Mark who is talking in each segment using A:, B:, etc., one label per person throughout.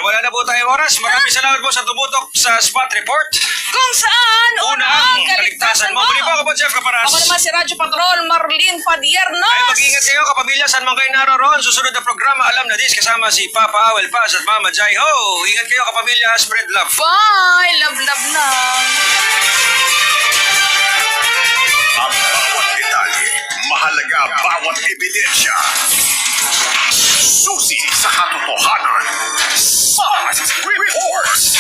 A: wala na po tayong oras. Maraming salamat po sa tumutok sa Spot Report.
B: Kung saan
A: Una ang kaligtasan mo. Muli po ako po, Jeff Caparas.
B: Ako naman si Radyo Patrol, Marlene Padiernos.
A: Ay, mag-ingat kayo, kapamilya, saan man kayo naroon. Susunod na programa, Alam na Dis, kasama si Papa Awel Paz at Mama Jai Ho. Ingat kayo, kapamilya, spread love.
B: Bye! Love, love na.
C: Ang bawat detalye, mahalaga bawat ebidensya. Susi sa katotohanan. Spot Reports.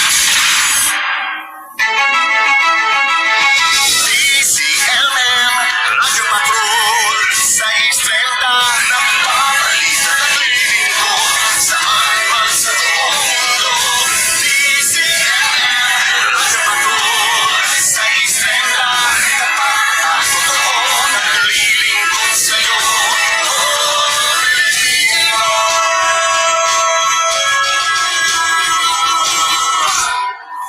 C: DZMM, Radyo Patrol, sa Istrenda, napabalita ng lingkod, saan man sa buong mundo. DZMM, Radyo Patrol, sa Istrenda, tapat at totoo, naglilingkod sa'yo.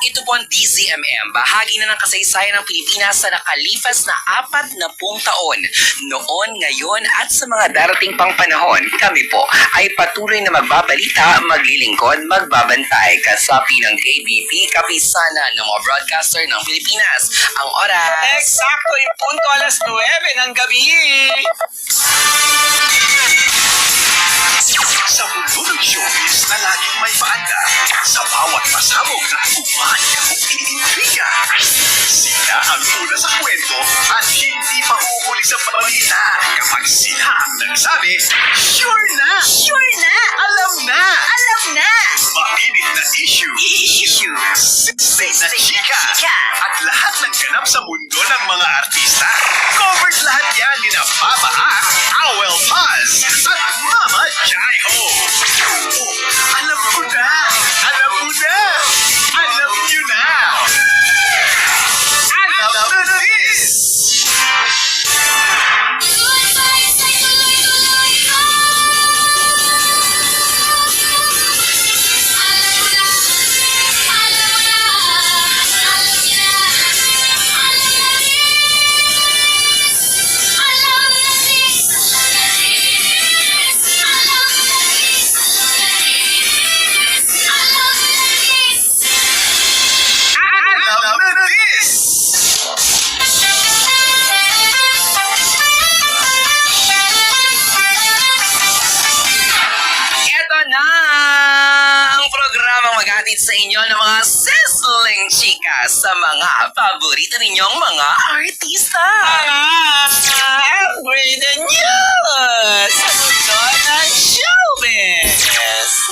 D: Ito po ang DZMM, bahagi na ng kasaysayan ng Pilipinas sa nakalipas na 40 taon. Noon, ngayon at sa mga darating pang panahon, kami po ay patuloy na magbabalita, maglilingkod, magbabantay. Kasapi ng KBP, kapisana ng mga broadcaster ng Pilipinas. Ang oras...
A: Eksakto, punto alas 9 ng gabi.
C: Sa mundo ng showbiz na laging may paanda, sa bawat pasabog na umaanyang iniintriga. Sila ang una sa kwento at hindi mahuhuli sa balita kapag sila ang nagsabi, sure na!
B: Sure na!
C: Alam na!
B: Alam na!
C: Mainit na issue. Sexy na chika. At lahat ng ganap sa mundo ng mga artista. Covered lahat yan ni na Papa Ak, Awel Paz, at Mama Jai Ho. Oh, alam ko na! Alam mo na! Alam nyo na! Alam na this! Alam na this!
D: Ito na ang programang mag-atid sa inyo ng mga sizzling chika sa mga paborito ninyong mga artista.
A: Breaking news sa mundo ng showbiz.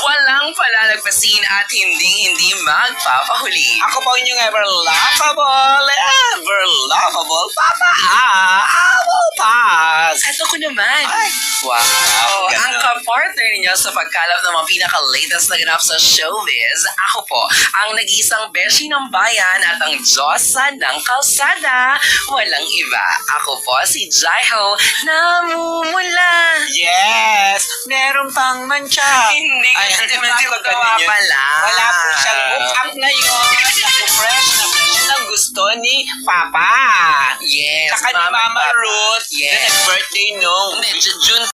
D: Walang palalagpasin at hindi magpapahuli.
A: Ako po inyong ever lovable Papa Awel Paz.
D: At ako naman.
A: Wow,
D: Ang kapartner ninyo sa pagkalap ng mga pinaka-latest na ganap sa showbiz, ako po, ang nag-iisang beshi ng bayan at ang Diyosa ng kalsada. Walang iba. Ako po si Jaiho namumula.
A: Yes! Meron pang mancha.
D: Hindi ko
A: Ay, hindi ba
D: magagawa
A: ganun yun?
D: pala.
A: Wala po siyang book up ngayon. Fresh na ang gusto ni Papa.
D: Yes,
A: Saka ni Mama Ruth
D: Yes.
A: na nag-birthday nung
D: Hindi, June